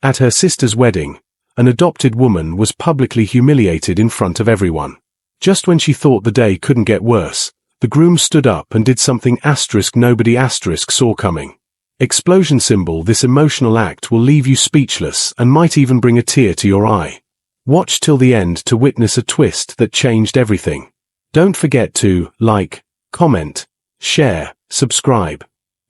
At her sister's wedding, an adopted woman was publicly humiliated in front of everyone. Just when she thought the day couldn't get worse, the groom stood up and did something nobody saw coming. Explosion symbol. This emotional act will leave you speechless and might even bring a tear to your eye. Watch till the end to witness a twist that changed everything. Don't forget to like, comment, share, subscribe.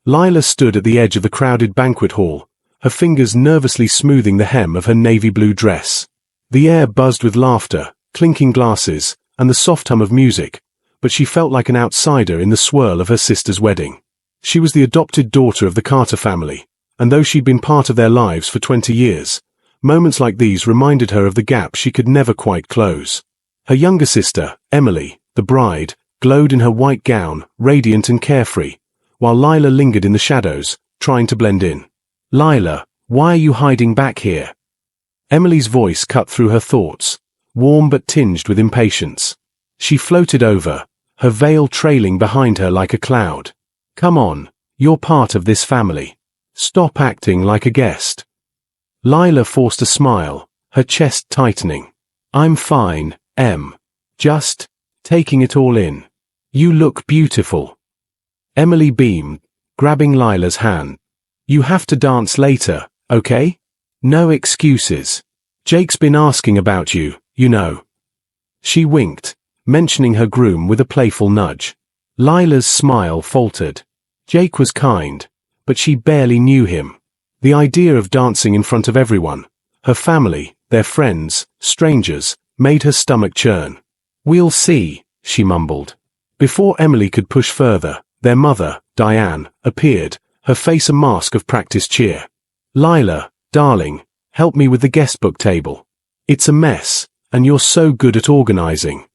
Lila stood at the edge of the crowded banquet hall, her fingers nervously smoothing the hem of her navy blue dress. The air buzzed with laughter, clinking glasses, and the soft hum of music, but she felt like an outsider in the swirl of her sister's wedding. She was the adopted daughter of the Carter family, and though she'd been part of their lives for 20 years, moments like these reminded her of the gap she could never quite close. Her younger sister, Emily, the bride, glowed in her white gown, radiant and carefree, while Lila lingered in the shadows, trying to blend in. "Lila, why are you hiding back here?" Emily's voice cut through her thoughts, warm but tinged with impatience. She floated over, her veil trailing behind her like a cloud. "Come on, you're part of this family. Stop acting like a guest." Lila forced a smile, her chest tightening. "I'm fine, Em. Just taking it all in. You look beautiful." Emily beamed, grabbing Lila's hand. "You have to dance later, okay? No excuses. Jake's been asking about you, you know." She winked, mentioning her groom with a playful nudge. Lila's smile faltered. Jake was kind, but she barely knew him. The idea of dancing in front of everyone, her family, their friends, strangers, made her stomach churn. "We'll see," she mumbled. Before Emily could push further, their mother, Diane, appeared, her face a mask of practiced cheer. "Lila, darling, help me with the guestbook table. It's a mess, and you're so good at organizing."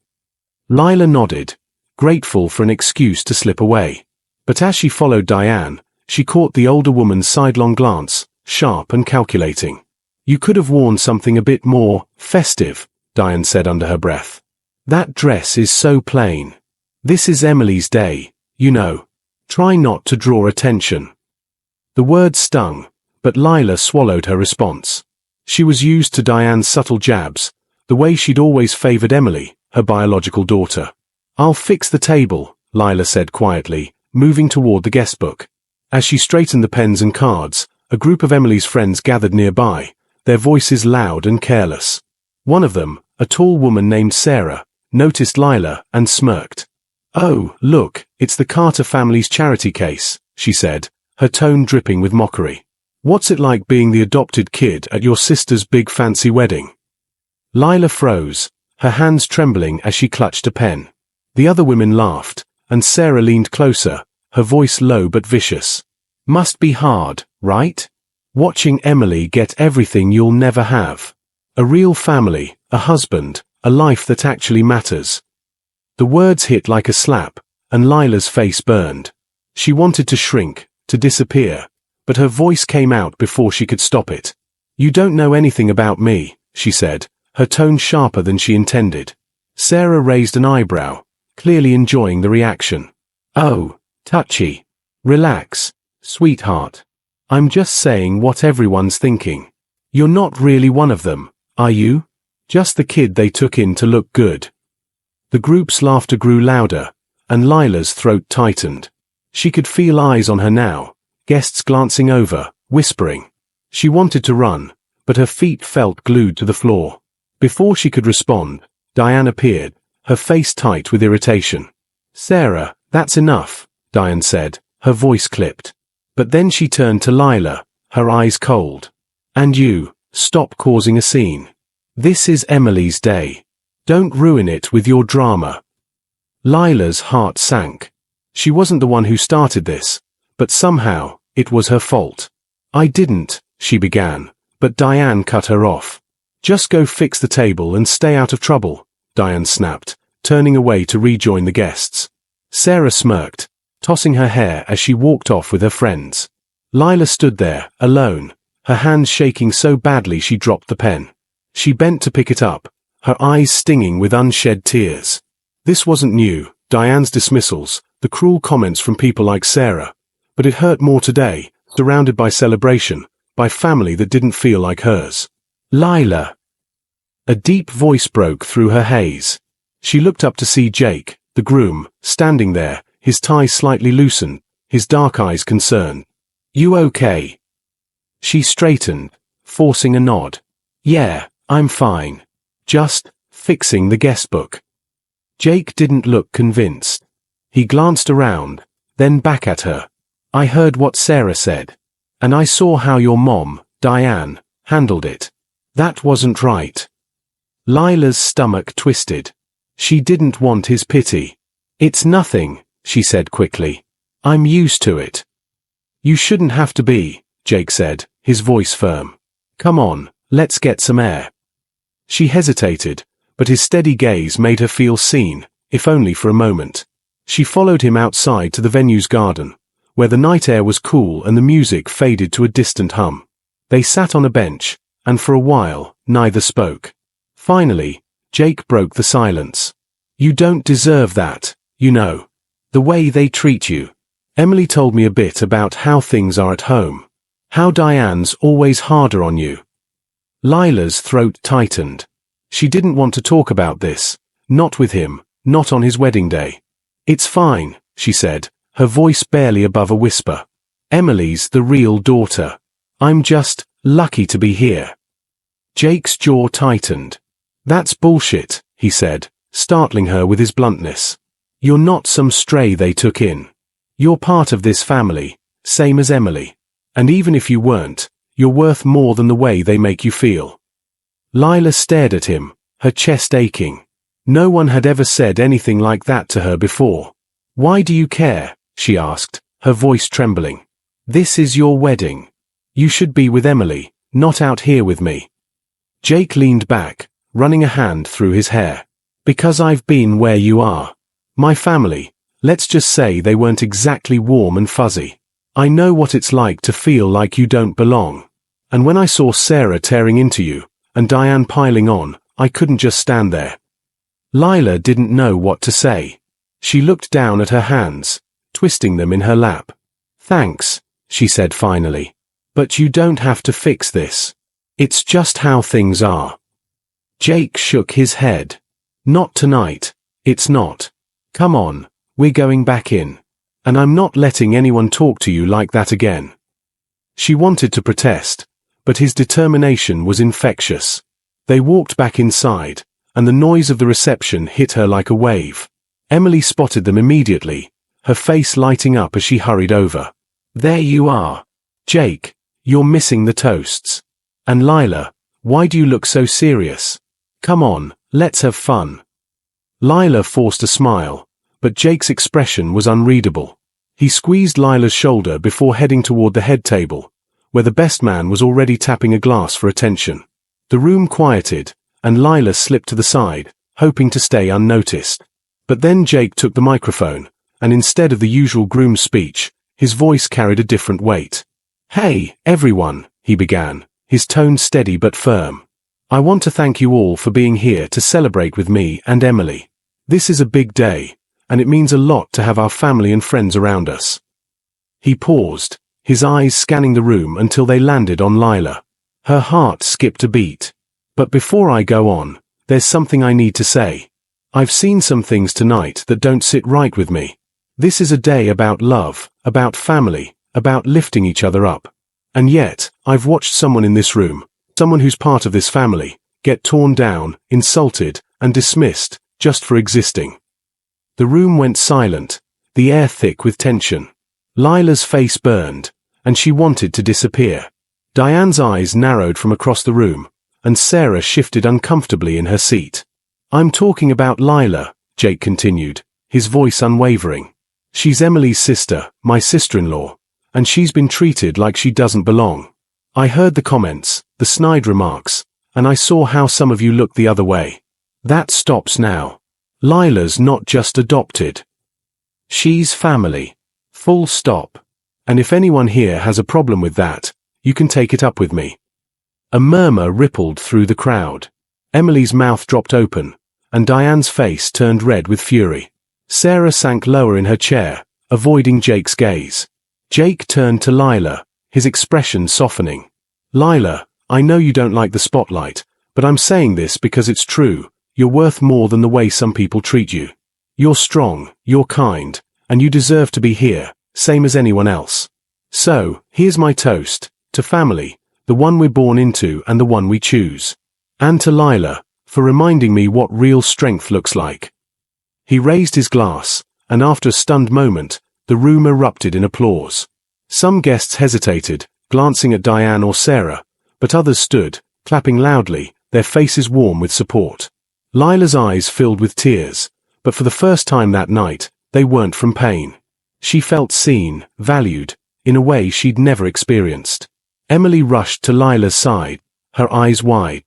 Lila nodded, grateful for an excuse to slip away. But as she followed Diane, she caught the older woman's sidelong glance, sharp and calculating. "You could have worn something a bit more festive," Diane said under her breath. "That dress is so plain. This is Emily's day, you know. Try not to draw attention." The words stung, but Lila swallowed her response. She was used to Diane's subtle jabs, the way she'd always favored Emily, her biological daughter. "I'll fix the table," Lila said quietly, moving toward the guestbook. As she straightened the pens and cards, a group of Emily's friends gathered nearby, their voices loud and careless. One of them, a tall woman named Sarah, noticed Lila and smirked. "Oh, look, it's the Carter family's charity case," she said, her tone dripping with mockery. "What's it like being the adopted kid at your sister's big fancy wedding?" Lila froze, her hands trembling as she clutched a pen. The other women laughed, and Sarah leaned closer, her voice low but vicious. "Must be hard, right? Watching Emily get everything you'll never have. A real family, a husband, a life that actually matters." The words hit like a slap, and Lila's face burned. She wanted to shrink, to disappear, but her voice came out before she could stop it. "You don't know anything about me," she said, her tone sharper than she intended. Sarah raised an eyebrow, clearly enjoying the reaction. "Oh, touchy. Relax, sweetheart. I'm just saying what everyone's thinking. You're not really one of them, are you? Just the kid they took in to look good." The group's laughter grew louder, and Lila's throat tightened. She could feel eyes on her now, guests glancing over, whispering. She wanted to run, but her feet felt glued to the floor. Before she could respond, Diane appeared, her face tight with irritation. "Sarah, that's enough," Diane said, her voice clipped. But then she turned to Lila, her eyes cold. "And you, stop causing a scene. This is Emily's day. Don't ruin it with your drama." Lila's heart sank. She wasn't the one who started this, but somehow, it was her fault. "I didn't," she began, but Diane cut her off. "Just go fix the table and stay out of trouble," Diane snapped, turning away to rejoin the guests. Sarah smirked, tossing her hair as she walked off with her friends. Lila stood there, alone, her hands shaking so badly she dropped the pen. She bent to pick it up, her eyes stinging with unshed tears. This wasn't new, Diane's dismissals, the cruel comments from people like Sarah. But it hurt more today, surrounded by celebration, by family that didn't feel like hers. Lila. A deep voice broke through her haze. She looked up to see Jake, the groom, standing there, his tie slightly loosened, his dark eyes concerned. You okay? She straightened, forcing a nod. Yeah, I'm fine. Just fixing the guest book. Jake didn't look convinced. He glanced around, then back at her. I heard what Sarah said. And I saw how your mom, Diane, handled it. That wasn't right. Lila's stomach twisted. She didn't want his pity. It's nothing, she said quickly. I'm used to it. You shouldn't have to be, Jake said, his voice firm. Come on, let's get some air. She hesitated, but his steady gaze made her feel seen, if only for a moment. She followed him outside to the venue's garden, where the night air was cool and the music faded to a distant hum. They sat on a bench, and for a while, neither spoke. Finally, Jake broke the silence. You don't deserve that, you know. The way they treat you. Emily told me a bit about how things are at home. How Diane's always harder on you. Lila's throat tightened. She didn't want to talk about this, not with him, not on his wedding day. It's fine, she said, her voice barely above a whisper. Emily's the real daughter. I'm just lucky to be here. Jake's jaw tightened. That's bullshit, he said, startling her with his bluntness. You're not some stray they took in. You're part of this family, same as Emily. And even if you weren't, you're worth more than the way they make you feel. Lila stared at him, her chest aching. No one had ever said anything like that to her before. Why do you care? She asked, her voice trembling. This is your wedding. You should be with Emily, not out here with me. Jake leaned back, running a hand through his hair. Because I've been where you are. My family, let's just say they weren't exactly warm and fuzzy. I know what it's like to feel like you don't belong. And when I saw Sarah tearing into you, and Diane piling on, I couldn't just stand there. Lila didn't know what to say. She looked down at her hands, twisting them in her lap. Thanks, she said finally. But you don't have to fix this. It's just how things are. Jake shook his head. Not tonight. It's not. Come on, we're going back in. And I'm not letting anyone talk to you like that again. She wanted to protest, but his determination was infectious. They walked back inside, and the noise of the reception hit her like a wave. Emily spotted them immediately, her face lighting up as she hurried over. There you are. Jake, you're missing the toasts. And Lila, why do you look so serious? Come on, let's have fun. Lila forced a smile, but Jake's expression was unreadable. He squeezed Lila's shoulder before heading toward the head table, where the best man was already tapping a glass for attention. The room quieted, and Lila slipped to the side, hoping to stay unnoticed. But then Jake took the microphone, and instead of the usual groom speech, his voice carried a different weight. Hey, everyone, he began, his tone steady but firm. I want to thank you all for being here to celebrate with me and Emily. This is a big day, and it means a lot to have our family and friends around us. He paused, his eyes scanning the room until they landed on Lila. Her heart skipped a beat. But before I go on, there's something I need to say. I've seen some things tonight that don't sit right with me. This is a day about love, about family, about lifting each other up. And yet, I've watched someone in this room, someone who's part of this family, get torn down, insulted, and dismissed, just for existing. The room went silent, the air thick with tension. Lila's face burned, and she wanted to disappear. Diane's eyes narrowed from across the room, and Sarah shifted uncomfortably in her seat. I'm talking about Lila, Jake continued, his voice unwavering. She's Emily's sister, my sister-in-law, and she's been treated like she doesn't belong. I heard the comments, the snide remarks, and I saw how some of you looked the other way. That stops now. Lila's not just adopted. She's family. Full stop. And if anyone here has a problem with that, you can take it up with me. A murmur rippled through the crowd. Emily's mouth dropped open, and Diane's face turned red with fury. Sarah sank lower in her chair, avoiding Jake's gaze. Jake turned to Lila, his expression softening. Lila, I know you don't like the spotlight, but I'm saying this because it's true. You're worth more than the way some people treat you. You're strong, you're kind, and you deserve to be here, same as anyone else. So, here's my toast, to family, the one we're born into and the one we choose. And to Lila, for reminding me what real strength looks like. He raised his glass, and after a stunned moment, the room erupted in applause. Some guests hesitated, glancing at Diane or Sarah, but others stood, clapping loudly, their faces warm with support. Lila's eyes filled with tears, but for the first time that night, they weren't from pain. She felt seen, valued, in a way she'd never experienced. Emily rushed to Lila's side, her eyes wide.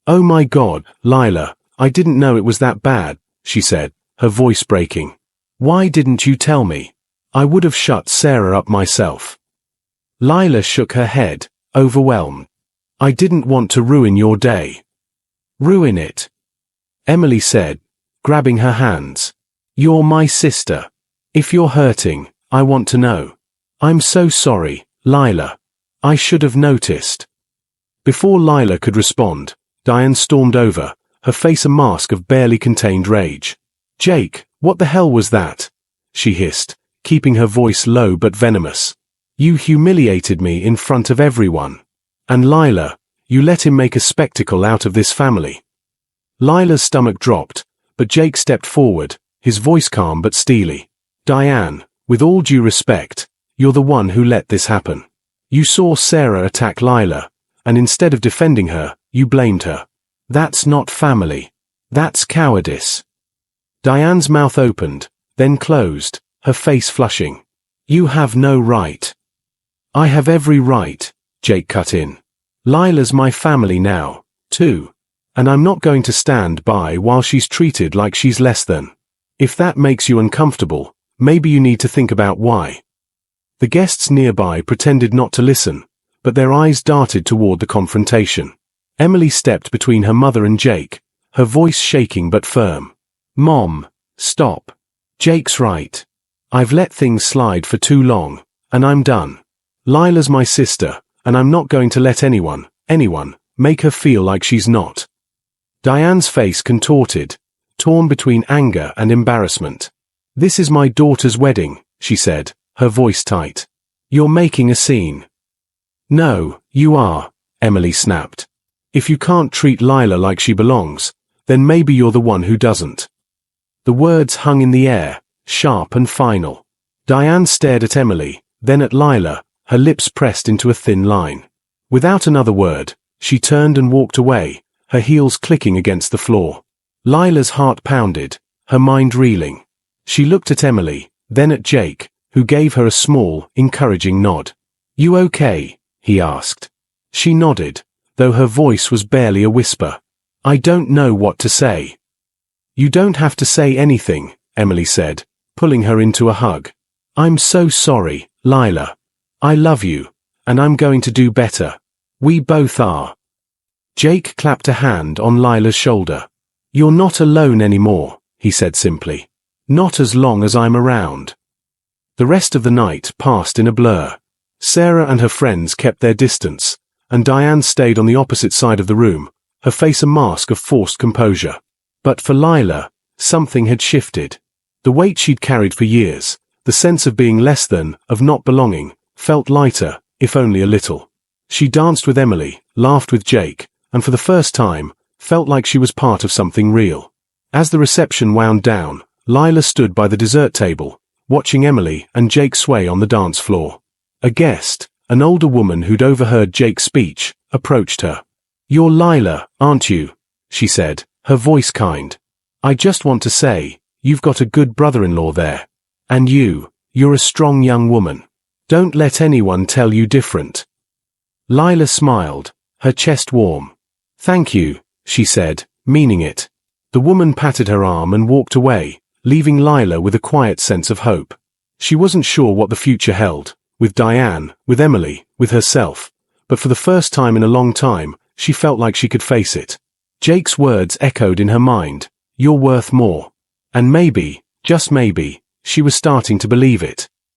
"Oh my God, Lila, I didn't know it was that bad," she said, her voice breaking. "Why didn't you tell me? I would have shut Sarah up myself." Lila shook her head, overwhelmed. "I didn't want to ruin your day." "Ruin it," Emily said, grabbing her hands. "You're my sister. If you're hurting, I want to know. I'm so sorry, Lila. I should have noticed." Before Lila could respond, Diane stormed over, her face a mask of barely contained rage. "Jake, what the hell was that?" she hissed, keeping her voice low but venomous. "You humiliated me in front of everyone. And Lila, you let him make a spectacle out of this family." Lila's stomach dropped, but Jake stepped forward, his voice calm but steely. "Diane, with all due respect, you're the one who let this happen. You saw Sarah attack Lila, and instead of defending her, you blamed her. That's not family. That's cowardice." Diane's mouth opened, then closed, her face flushing. "You have no right." "I have every right," Jake cut in. "Lila's my family now, too. And I'm not going to stand by while she's treated like she's less than. If that makes you uncomfortable, maybe you need to think about why." The guests nearby pretended not to listen, but their eyes darted toward the confrontation. Emily stepped between her mother and Jake, her voice shaking but firm. "Mom, stop. Jake's right. I've let things slide for too long, and I'm done. Lila's my sister, and I'm not going to let anyone, make her feel like she's not." Diane's face contorted, torn between anger and embarrassment. "This is my daughter's wedding," she said, her voice tight. "You're making a scene." "No, you are," Emily snapped. "If you can't treat Lila like she belongs, then maybe you're the one who doesn't." The words hung in the air, sharp and final. Diane stared at Emily, then at Lila, her lips pressed into a thin line. Without another word, she turned and walked away, her heels clicking against the floor. Lila's heart pounded, her mind reeling. She looked at Emily, then at Jake, who gave her a small, encouraging nod. "You okay?" he asked. She nodded, though her voice was barely a whisper. "I don't know what to say." "You don't have to say anything," Emily said, pulling her into a hug. "I'm so sorry, Lila. I love you, and I'm going to do better. We both are." Jake clapped a hand on Lila's shoulder. "You're not alone anymore," he said simply. "Not as long as I'm around." The rest of the night passed in a blur. Sarah and her friends kept their distance, and Diane stayed on the opposite side of the room, her face a mask of forced composure. But for Lila, something had shifted. The weight she'd carried for years, the sense of being less than, of not belonging, felt lighter, if only a little. She danced with Emily, laughed with Jake, and for the first time, felt like she was part of something real. As the reception wound down, Lila stood by the dessert table, watching Emily and Jake sway on the dance floor. A guest, an older woman who'd overheard Jake's speech, approached her. "You're Lila, aren't you?" she said, her voice kind. "I just want to say, you've got a good brother-in-law there. And you're a strong young woman. Don't let anyone tell you different." Lila smiled, her chest warm. "Thank you," she said, meaning it. The woman patted her arm and walked away, leaving Lila with a quiet sense of hope. She wasn't sure what the future held, with Diane, with Emily, with herself, but for the first time in a long time, she felt like she could face it. Jake's words echoed in her mind, "You're worth more." And maybe, just maybe, she was starting to believe it.